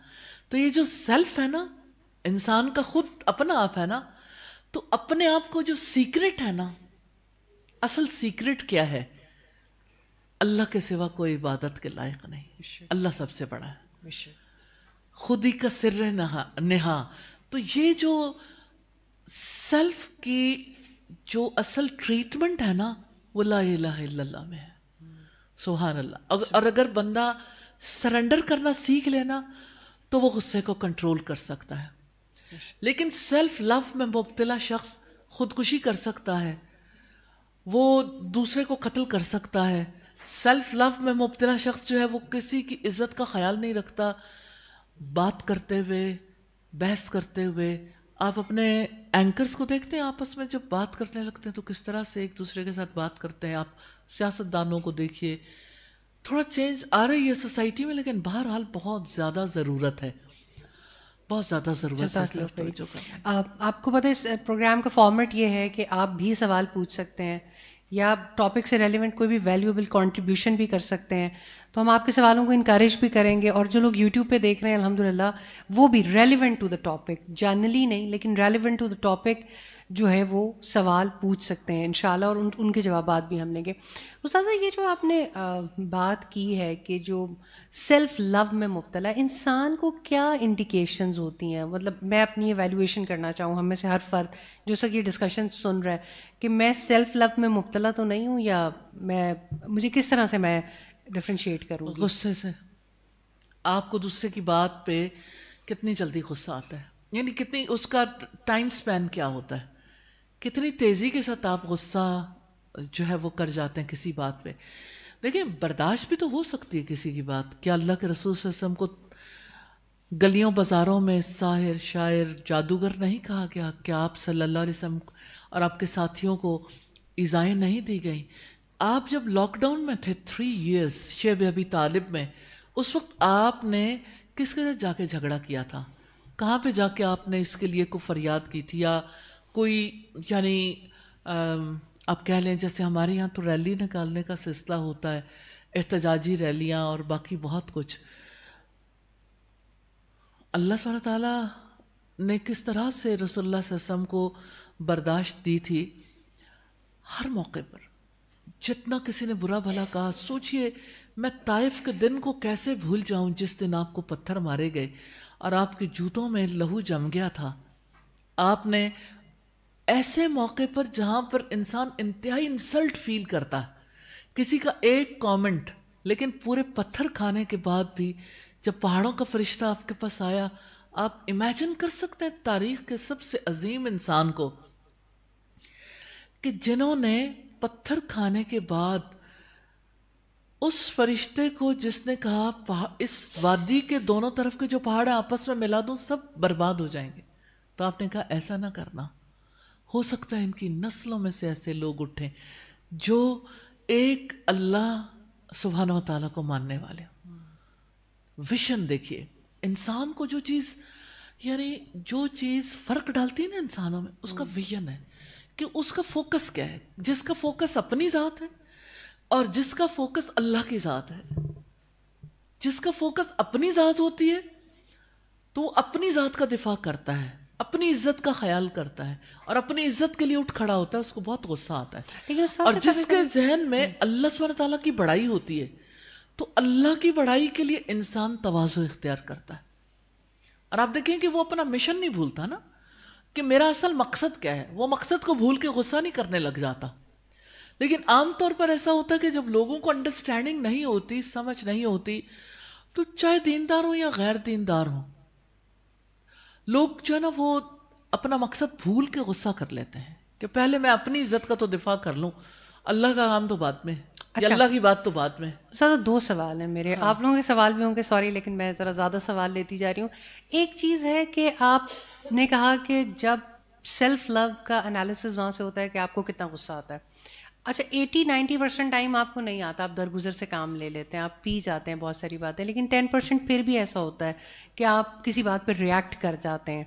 تو یہ جو سیلف ہے نا, انسان کا خود اپنا آپ ہے نا, تو اپنے آپ کو جو سیکرٹ ہے نا, اصل سیکرٹ کیا ہے؟ اللہ کے سوا کوئی عبادت کے لائق نہیں, اللہ سب سے بڑا ہے, خودی کا سر نہا. تو یہ جو سیلف کی جو اصل ٹریٹمنٹ ہے نا, وہ لا الہ الا اللہ میں ہے. سبحان اللہ. اور اگر بندہ سرنڈر کرنا سیکھ لینا تو وہ غصے کو کنٹرول کر سکتا ہے. لیکن سیلف لو میں مبتلا شخص خودکشی کر سکتا ہے, وہ دوسرے کو قتل کر سکتا ہے. سیلف لو میں مبتلا شخص جو ہے وہ کسی کی عزت کا خیال نہیں رکھتا. بات کرتے ہوئے, بحث کرتے ہوئے, آپ اپنے اینکرز کو دیکھتے ہیں آپس میں جب بات کرنے لگتے ہیں تو کس طرح سے ایک دوسرے کے ساتھ بات کرتے ہیں. آپ سیاست دانوں کو دیکھیے, تھوڑا چینج آ رہی ہے سوسائٹی میں, لیکن بہرحال بہت زیادہ ضرورت ہے, بہت زیادہ ضرورت ہے. آپ کو پتہ ہے اس پروگرام کا فارمیٹ یہ ہے کہ آپ بھی سوال پوچھ سکتے ہیں یا ٹاپک سے ریلیونٹ کوئی بھی ویلیوبل کنٹریبیوشن بھی کر سکتے ہیں. تو ہم آپ کے سوالوں کو انکریج بھی کریں گے, اور جو لوگ یوٹیوب پہ دیکھ رہے ہیں الحمدللہ وہ بھی relevant to the topic, generally نہیں لیکن ریلیونٹ ٹو دا ٹاپک جو ہے وہ سوال پوچھ سکتے ہیں انشاءاللہ, اور ان کے جوابات بھی ہم لیں گے. استاذہ یہ جو آپ نے بات کی ہے کہ جو سیلف لو میں مبتلا ہے, انسان کو کیا انڈیکیشنز ہوتی ہیں؟ مطلب میں اپنی ایویلیویشن کرنا چاہوں, ہم میں سے ہر فرد جو سک یہ ڈسکشن سن رہا ہے کہ میں سیلف لو میں مبتلا تو نہیں ہوں, یا مجھے کس طرح سے میں ڈفرینشیٹ کروں گی؟ غصے سے. آپ کو دوسرے کی بات پہ کتنی جلدی غصہ آتا ہے, یعنی کتنی اس کا ٹائم سپین کیا ہوتا ہے, کتنی تیزی کے ساتھ آپ غصہ جو ہے وہ کر جاتے ہیں کسی بات پہ. دیکھیں برداشت بھی تو ہو سکتی ہے کسی کی بات. کیا اللہ کے رسول صلی اللہ علیہ وسلم کو گلیوں بازاروں میں ساحر شاعر جادوگر نہیں کہا گیا؟ کیا آپ صلی اللہ علیہ وسلم اور آپ کے ساتھیوں کو ایذائیں نہیں دی گئیں؟ آپ جب لاک ڈاؤن میں تھے 3 years شیب ابی طالب میں، اس وقت آپ نے کس کے ساتھ جا کے جھگڑا کیا تھا؟ کہاں پہ جا کے آپ نے اس کے لیے کوئی فریاد کی تھی؟ یا کوئی یعنی آپ کہہ لیں جیسے ہمارے یہاں تو ریلی نکالنے کا سلسلہ ہوتا ہے، احتجاجی ریلیاں اور باقی بہت کچھ. اللہ سبحانہ تعالیٰ نے کس طرح سے رسول اللہ صلی اللہ علیہ وسلم کو برداشت دی تھی ہر موقع پر. جتنا کسی نے برا بھلا کہا، سوچئے میں طائف کے دن کو کیسے بھول جاؤں جس دن آپ کو پتھر مارے گئے اور آپ کے جوتوں میں لہو جم گیا تھا. آپ نے ایسے موقع پر جہاں پر انسان انتہائی انسلٹ فیل کرتا ہے، کسی کا ایک کامنٹ، لیکن پورے پتھر کھانے کے بعد بھی جب پہاڑوں کا فرشتہ آپ کے پاس آیا، آپ امیجن کر سکتے ہیں تاریخ کے سب سے عظیم انسان کو کہ جنہوں نے پتھر کھانے کے بعد اس فرشتے کو جس نے کہا اس وادی کے دونوں طرف کے جو پہاڑ ہیں آپس میں ملا دوں سب برباد ہو جائیں گے، تو آپ نے کہا ایسا نہ کرنا. ہو سکتا ہے ان کی نسلوں میں سے ایسے لوگ اٹھیں جو ایک اللہ سبحانہ و تعالیٰ کو ماننے والے ہوں. ویژن دیکھیے انسان کو جو چیز یعنی جو چیز فرق ڈالتی ہے نا انسانوں میں، اس کا ویژن ہے کہ اس کا فوکس کیا ہے. جس کا فوکس اپنی ذات ہے اور جس کا فوکس اللہ کی ذات ہے. جس کا فوکس اپنی ذات ہوتی ہے تو وہ اپنی ذات کا دفاع کرتا ہے، اپنی عزت کا خیال کرتا ہے اور اپنی عزت کے لیے اٹھ کھڑا ہوتا ہے. اس کو بہت غصہ آتا ہے. اور جس کے ذہن میں اللہ سبحانہ تعالیٰ کی بڑائی ہوتی ہے تو اللہ کی بڑائی کے لیے انسان تواضع اختیار کرتا ہے. اور آپ دیکھیں کہ وہ اپنا مشن نہیں بھولتا نا، کہ میرا اصل مقصد کیا ہے. وہ مقصد کو بھول کے غصہ نہیں کرنے لگ جاتا. لیکن عام طور پر ایسا ہوتا ہے کہ جب لوگوں کو انڈرسٹینڈنگ نہیں ہوتی، سمجھ نہیں ہوتی، تو چاہے دیندار ہوں یا غیر دیندار ہوں، لوگ جو ہے نا وہ اپنا مقصد بھول کے غصہ کر لیتے ہیں کہ پہلے میں اپنی عزت کا تو دفاع کر لوں، اللہ کا کام تو بعد میں، یا اللہ کی بات تو بعد میں. سر 2 سوال ہیں میرے. آپ لوگوں کے سوال بھی ہوں گے، سوری، لیکن میں ذرا زیادہ سوال لیتی جا رہی ہوں. ایک چیز ہے کہ آپ نے کہا کہ جب سیلف لو کا انالیسز وہاں سے ہوتا ہے کہ آپ کو کتنا غصہ آتا ہے. اچھا 80-90% ٹائم آپ کو نہیں آتا، آپ درگزر سے کام لے لیتے ہیں، آپ پی جاتے ہیں بہت ساری باتیں، لیکن 10% پھر بھی ایسا ہوتا ہے کہ آپ کسی بات پہ ریئیکٹ کر جاتے ہیں.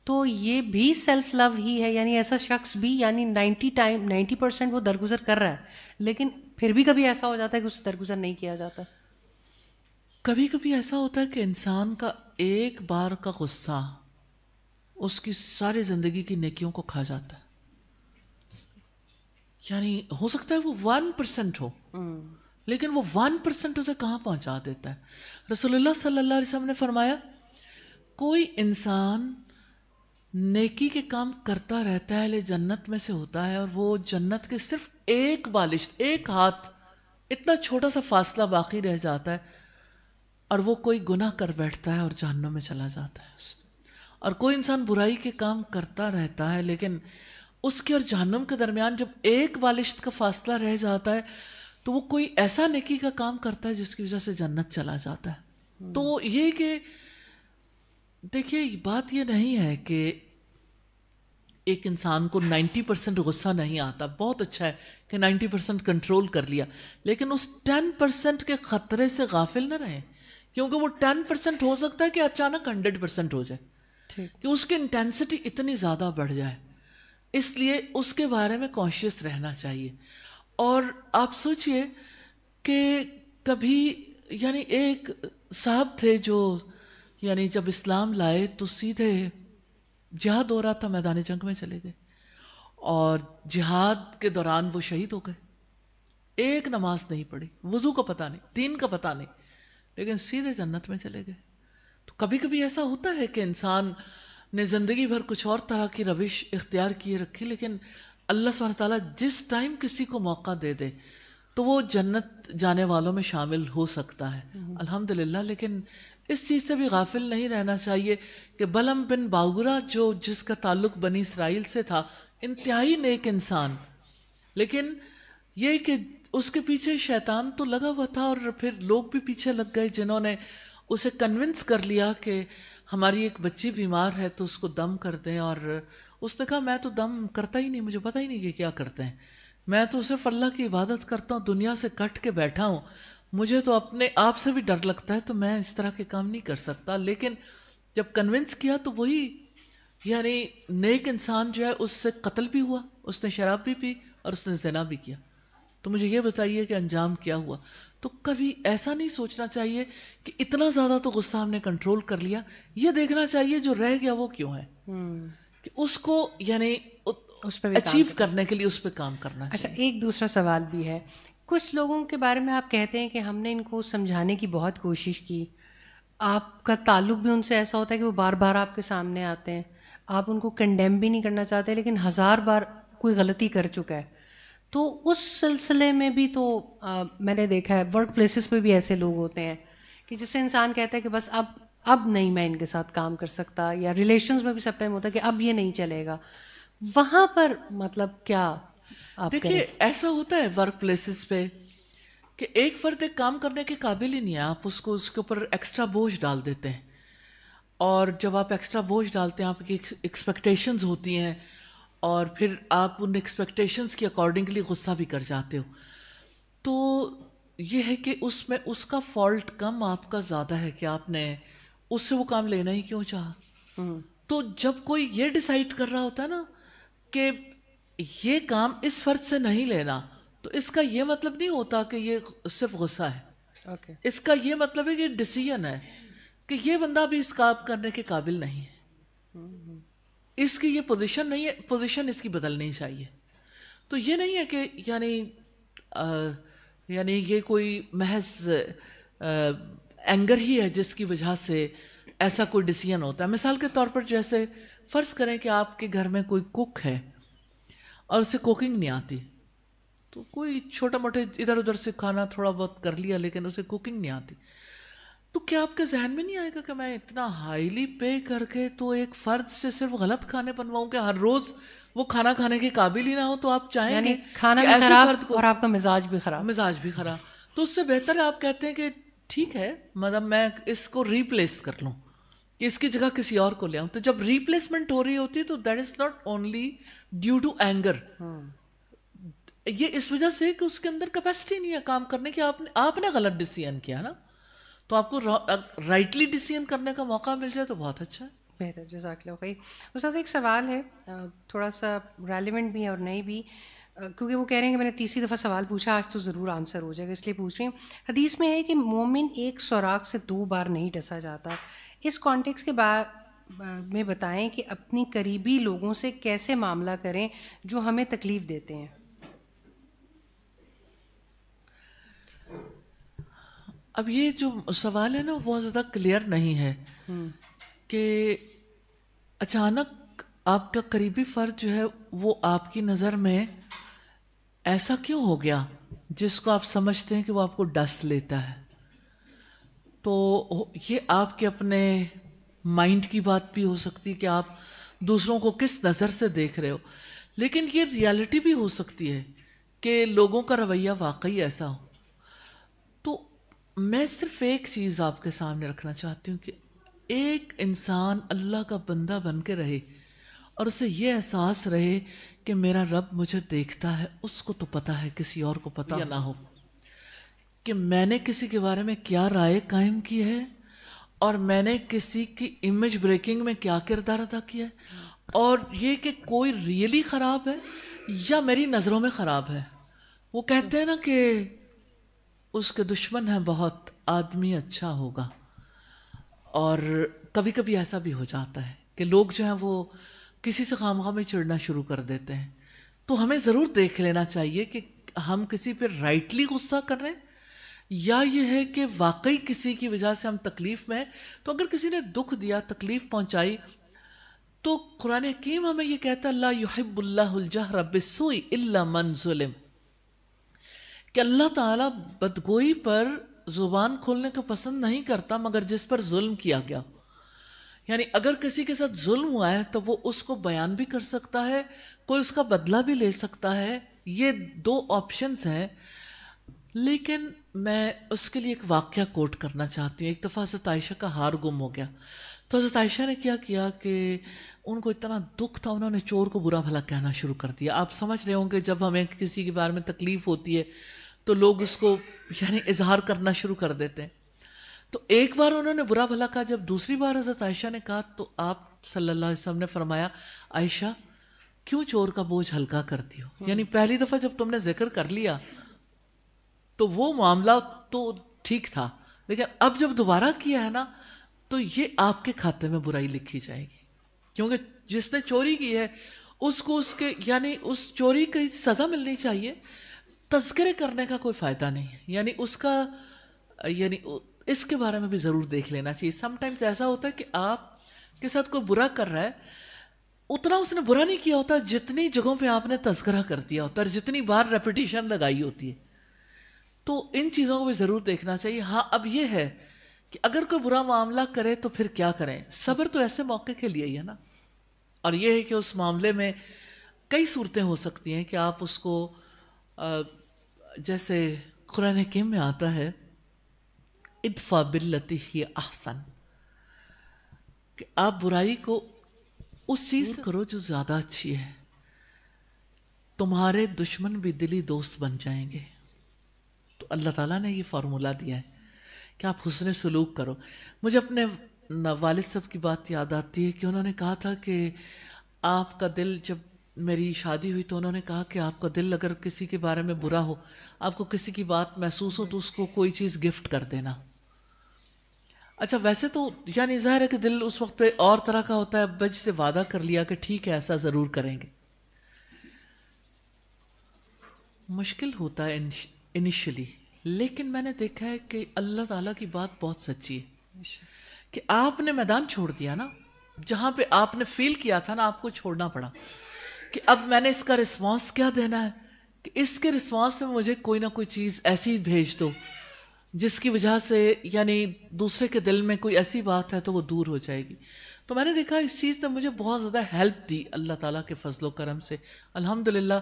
تو یہ بھی سیلف لو ہی ہے؟ یعنی ایسا شخص بھی یعنی 90% وہ درگزر کر رہا ہے لیکن پھر بھی کبھی ایسا ہو جاتا ہے کہ اسے درگزر نہیں کیا جاتا؟ کبھی کبھی ایسا ہوتا ہے کہ انسان کا ایک بار کا غصہ اس کی ساری زندگی کی نیکیوں کو کھا جاتا ہے. یعنی ہو سکتا ہے وہ 1% ہو، لیکن وہ 1% اسے کہاں پہنچا دیتا ہے. رسول اللہ صلی اللہ علیہ وسلم نے فرمایا کوئی انسان نیکی کے کام کرتا رہتا ہے، اہل جنت میں سے ہوتا ہے، اور وہ جنت کے صرف ایک بالشت، ایک ہاتھ، اتنا چھوٹا سا فاصلہ باقی رہ جاتا ہے، اور وہ کوئی گناہ کر بیٹھتا ہے اور جہنم میں چلا جاتا ہے. اور کوئی انسان برائی کے کام کرتا رہتا ہے لیکن اس کے اور جہنم کے درمیان جب ایک بالشت کا فاصلہ رہ جاتا ہے تو وہ کوئی ایسا نیکی کا کام کرتا ہے جس کی وجہ سے جنت چلا جاتا ہے. تو یہ کہ دیکھیے بات یہ نہیں ہے کہ ایک انسان کو 90% غصہ نہیں آتا. بہت اچھا ہے کہ 90% کنٹرول کر لیا، لیکن اس 10% کے خطرے سے غافل نہ رہیں، کیونکہ وہ 10% ہو سکتا ہے کہ اچانک 100% ہو جائے، کہ اس کی انٹینسٹی اتنی زیادہ بڑھ جائے. اس لیے اس کے بارے میں کانشیس رہنا چاہیے. اور آپ سوچئے کہ کبھی یعنی ایک صاحب تھے جو یعنی جب اسلام لائے تو سیدھے جہاد ہو رہا تھا، میدان جنگ میں چلے گئے، اور جہاد کے دوران وہ شہید ہو گئے. ایک نماز نہیں پڑھی، وضو کا پتہ نہیں، دین کا پتہ نہیں، لیکن سیدھے جنت میں چلے گئے. تو کبھی کبھی ایسا ہوتا ہے کہ انسان نے زندگی بھر کچھ اور طرح کی روش اختیار کیے رکھی، لیکن اللہ سبحانہ تعالیٰ جس ٹائم کسی کو موقع دے دے تو وہ جنت جانے والوں میں شامل ہو سکتا ہے الحمدللہ. لیکن اس چیز سے بھی غافل نہیں رہنا چاہیے کہ بلم بن باورا جو جس کا تعلق بنی اسرائیل سے تھا، انتہائی نیک انسان، لیکن یہ کہ اس کے پیچھے شیطان تو لگا ہوا تھا اور پھر لوگ بھی پیچھے لگ گئے جنہوں نے اسے کنونس کر لیا کہ ہماری ایک بچی بیمار ہے تو اس کو دم کر دیں. اور اس نے کہا میں تو دم کرتا ہی نہیں, مجھے پتہ ہی نہیں کہ کیا کرتے ہیں, میں تو صرف اللہ کی عبادت کرتا ہوں, دنیا سے کٹ کے بیٹھا ہوں, مجھے تو اپنے آپ سے بھی ڈر لگتا ہے, تو میں اس طرح کے کام نہیں کر سکتا. لیکن جب کنونس کیا تو وہی یعنی نیک انسان جو ہے اس سے قتل بھی ہوا, اس نے شراب بھی پی اور اس نے زنا بھی کیا. تو مجھے یہ بتائیے کہ انجام کیا ہوا. تو کبھی ایسا نہیں سوچنا چاہیے کہ اتنا زیادہ تو غصہ ہم نے کنٹرول کر لیا, یہ دیکھنا چاہیے جو رہ گیا وہ کیوں ہے, کہ اس کو یعنی اس پہ اچیو کرنے کے لیے اس پہ کام کرنا چاہیے. اچھا, ایک دوسرا سوال بھی ہے. کچھ لوگوں کے بارے میں آپ کہتے ہیں کہ ہم نے ان کو سمجھانے کی بہت کوشش کی, آپ کا تعلق بھی ان سے ایسا ہوتا ہے کہ وہ بار بار آپ کے سامنے آتے ہیں, آپ ان کو کنڈیم بھی نہیں کرنا چاہتے, لیکن 1000 بار کوئی غلطی کر چکا ہے. تو اس سلسلے میں بھی تو میں نے دیکھا ہے ورک پلیسز پہ بھی ایسے لوگ ہوتے ہیں کہ جس سے انسان کہتا ہے کہ بس اب نہیں میں ان کے ساتھ کام کر سکتا, یا ریلیشنز میں بھی سب ٹائم ہوتا ہے کہ اب یہ نہیں چلے گا. وہاں پر مطلب کیا آپ دیکھیے ایسا ہوتا ہے ورک پلیسز پہ کہ ایک فرد ایک کام کرنے کے قابل ہی نہیں ہے, آپ اس کے اوپر ایکسٹرا بوجھ ڈال دیتے ہیں, اور جب آپ ایکسٹرا بوجھ ڈالتے ہیں آپ کی ایکسپیکٹیشنز ہوتی ہیں اور پھر آپ ان ایکسپیکٹیشنز کے اکارڈنگلی غصہ بھی کر جاتے ہو. تو یہ ہے کہ اس میں اس کا فالٹ کم آپ کا زیادہ ہے کہ آپ نے اس سے وہ کام لینا ہی کیوں چاہا. تو جب کوئی یہ ڈیسائیڈ کر رہا ہوتا ہے نا کہ یہ کام اس فرد سے نہیں لینا, تو اس کا یہ مطلب نہیں ہوتا کہ یہ صرف غصہ ہے, اس کا یہ مطلب ہے کہ ڈیسیژن ہے کہ یہ بندہ بھی اس کام کرنے کے قابل نہیں ہے, اس کی یہ پوزیشن نہیں ہے, پوزیشن اس کی بدلنی چاہیے. تو یہ نہیں ہے کہ یعنی یہ کوئی محض اینگر ہی ہے جس کی وجہ سے ایسا کوئی ڈیسیژن ہوتا ہے. مثال کے طور پر جیسے فرض کریں کہ آپ کے گھر میں کوئی کک ہے اور اسے کوکنگ نہیں آتی, تو کوئی چھوٹا موٹا ادھر ادھر سے کھانا تھوڑا بہت کر لیا لیکن اسے کوکنگ نہیں آتی, تو کیا آپ کے ذہن میں نہیں آئے گا کہ میں اتنا ہائیلی پے کر کے تو ایک فرد سے صرف غلط کھانے بنواؤں کہ ہر روز وہ کھانا کھانے کے قابل ہی نہ ہو, تو آپ چاہیں گے کھانا کہ بھی ایسے خراب فرد کو اور آپ کا مزاج بھی خراب. تو اس سے بہتر ہے آپ کہتے ہیں کہ ٹھیک ہے مطلب میں اس کو ریپلیس کر لوں, کہ اس کی جگہ کسی اور کو لے آؤں. تو جب ریپلیسمنٹ ہو رہی ہوتی ہے تو that is not only due to anger, یہ اس وجہ سے کہ اس کے اندر کیپیسٹی نہیں ہے کام کرنے کی, آپ نے غلط ڈیسیژن کیا نا, تو آپ کو رائٹلی ڈیسیژن کرنے کا موقع مل جائے تو بہت اچھا ہے. بہتر, جزاک اللہ خیر. استاذ ایک سوال ہے تھوڑا سا ریلیونٹ بھی ہے اور نہیں بھی, کیونکہ وہ کہہ رہے ہیں کہ میں نے تیسری دفعہ سوال پوچھا, آج تو ضرور آنسر ہو جائے گا اس لیے پوچھ رہی ہوں. حدیث میں ہے کہ مومن ایک سوراخ سے 2 بار نہیں ڈسا جاتا. اس کانٹیکس کے میں بتائیں کہ اپنی قریبی لوگوں سے کیسے معاملہ کریں جو ہمیں تکلیف دیتے ہیں. اب یہ جو سوال ہے نا وہ بہت زیادہ کلیئر نہیں ہے کہ اچانک آپ کا قریبی فرد جو ہے وہ آپ کی نظر میں ایسا کیوں ہو گیا جس کو آپ سمجھتے ہیں کہ وہ آپ کو ڈس لیتا ہے. تو یہ آپ کے اپنے مائنڈ کی بات بھی ہو سکتی کہ آپ دوسروں کو کس نظر سے دیکھ رہے ہو, لیکن یہ ریالٹی بھی ہو سکتی ہے کہ لوگوں کا رویہ واقعی ایسا ہو. تو میں صرف ایک چیز آپ کے سامنے رکھنا چاہتی ہوں کہ ایک انسان اللہ کا بندہ بن کے رہے اور اسے یہ احساس رہے کہ میرا رب مجھے دیکھتا ہے, اس کو تو پتہ ہے کسی اور کو پتہ یا نہ ہو کہ میں نے کسی کے بارے میں کیا رائے قائم کی ہے اور میں نے کسی کی امیج بریکنگ میں کیا کردار ادا کیا ہے, اور یہ کہ کوئی ریئلی خراب ہے یا میری نظروں میں خراب ہے. وہ کہتے ہیں نا کہ اس کے دشمن ہیں بہت, آدمی اچھا ہوگا. اور کبھی کبھی ایسا بھی ہو جاتا ہے کہ لوگ جو ہیں وہ کسی سے خواہ میں چڑنا شروع کر دیتے ہیں. تو ہمیں ضرور دیکھ لینا چاہیے کہ ہم کسی پہ رائٹلی غصہ کر رہے ہیں یا یہ ہے کہ واقعی کسی کی وجہ سے ہم تکلیف میں ہیں. تو اگر کسی نے دکھ دیا, تکلیف پہنچائی, تو قرآن حکیم ہمیں یہ کہتا ہے لا یحب اللہ الجہر بالسوء الا من ظلم, کہ اللہ تعالیٰ بدگوئی پر زبان کھولنے کا پسند نہیں کرتا مگر جس پر ظلم کیا گیا. یعنی اگر کسی کے ساتھ ظلم ہوا ہے تو وہ اس کو بیان بھی کر سکتا ہے, کوئی اس کا بدلہ بھی لے سکتا ہے. یہ 2 آپشنز ہیں. لیکن میں اس کے لیے ایک واقعہ کوٹ کرنا چاہتی ہوں. ایک دفعہ حضرت عائشہ کا ہار گم ہو گیا تو حضرت عائشہ نے کیا کیا کہ ان کو اتنا دکھ تھا, انہوں نے چور کو برا بھلا کہنا شروع کر دیا. آپ سمجھ رہے ہوں کہ جب ہمیں کسی کے بارے میں تکلیف ہوتی ہے تو لوگ اس کو یعنی اظہار کرنا شروع کر دیتے ہیں. تو ایک بار انہوں نے برا بھلا کہا, جب دوسری بار حضرت عائشہ نے کہا تو آپ صلی اللہ علیہ وسلم نے فرمایا, عائشہ کیوں چور کا بوجھ ہلکا کرتی ہو؟ یعنی پہلی دفعہ جب تم نے ذکر کر لیا تو وہ معاملہ تو ٹھیک تھا, لیکن اب جب دوبارہ کیا ہے نا تو یہ آپ کے کھاتے میں برائی لکھی جائے گی, کیونکہ جس نے چوری کی ہے اس کو اس کے یعنی اس چوری کی سزا ملنی چاہیے. تذکرے کرنے کا کوئی فائدہ نہیں ہے, یعنی اس کا یعنی اس کے بارے میں بھی ضرور دیکھ لینا چاہیے. سم ٹائمز ایسا ہوتا ہے کہ آپ کے ساتھ کوئی برا کر رہا ہے, اتنا اس نے برا نہیں کیا ہوتا جتنی جگہوں پہ آپ نے تذکرہ کر دیا ہوتا ہے اور جتنی بار ریپیٹیشن لگائی ہوتی ہے. تو ان چیزوں کو بھی ضرور دیکھنا چاہیے. ہاں اب یہ ہے کہ اگر کوئی برا معاملہ کرے تو پھر کیا کریں. صبر تو ایسے موقع کے لیے ہی ہے نا, اور یہ ہے کہ اس معاملے میں کئی صورتیں ہو سکتی ہیں کہ آپ اس کو جیسے قرآن حکیم میں آتا ہے ادفع باللتی ہی احسن, کہ آپ برائی کو اس چیز کرو جو زیادہ اچھی ہے, تمہارے دشمن بھی دلی دوست بن جائیں گے. تو اللہ تعالیٰ نے یہ فارمولہ دیا ہے کہ آپ حسن سلوک کرو. مجھے اپنے والد صاحب کی بات یاد آتی ہے کہ انہوں نے کہا تھا کہ آپ کا دل, جب میری شادی ہوئی تو انہوں نے کہا کہ آپ کا دل اگر کسی کے بارے میں برا ہو, آپ کو کسی کی بات محسوس ہو تو اس کو کوئی چیز گفٹ کر دینا. اچھا ویسے تو یعنی ظاہر ہے کہ دل اس وقت پہ اور طرح کا ہوتا ہے, بج سے وعدہ کر لیا کہ ٹھیک ہے ایسا ضرور کریں گے. مشکل ہوتا ہے انیشلی, لیکن میں نے دیکھا ہے کہ اللہ تعالیٰ کی بات بہت سچی ہے کہ آپ نے میدان چھوڑ دیا نا, جہاں پہ آپ نے فیل کیا تھا نا, آپ کو چھوڑنا پڑا کہ اب میں نے اس کا رسپانس کیا دینا ہے, کہ اس کے رسپانس میں مجھے کوئی نہ کوئی چیز ایسی بھیج دو جس کی وجہ سے یعنی دوسرے کے دل میں کوئی ایسی بات ہے تو وہ دور ہو جائے گی. تو میں نے دیکھا اس چیز نے مجھے بہت زیادہ ہیلپ دی اللہ تعالیٰ کے فضل و کرم سے الحمدللہ,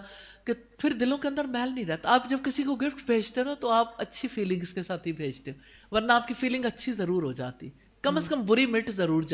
کہ پھر دلوں کے اندر میل نہیں رہتا. آپ جب کسی کو گفٹ بھیجتے ہو نا تو آپ اچھی فیلنگز کے ساتھ ہی بھیجتے ہو, ورنہ آپ کی فیلنگ اچھی ضرور ہو جاتی, کم از کم بری مٹ ضرور جاتی.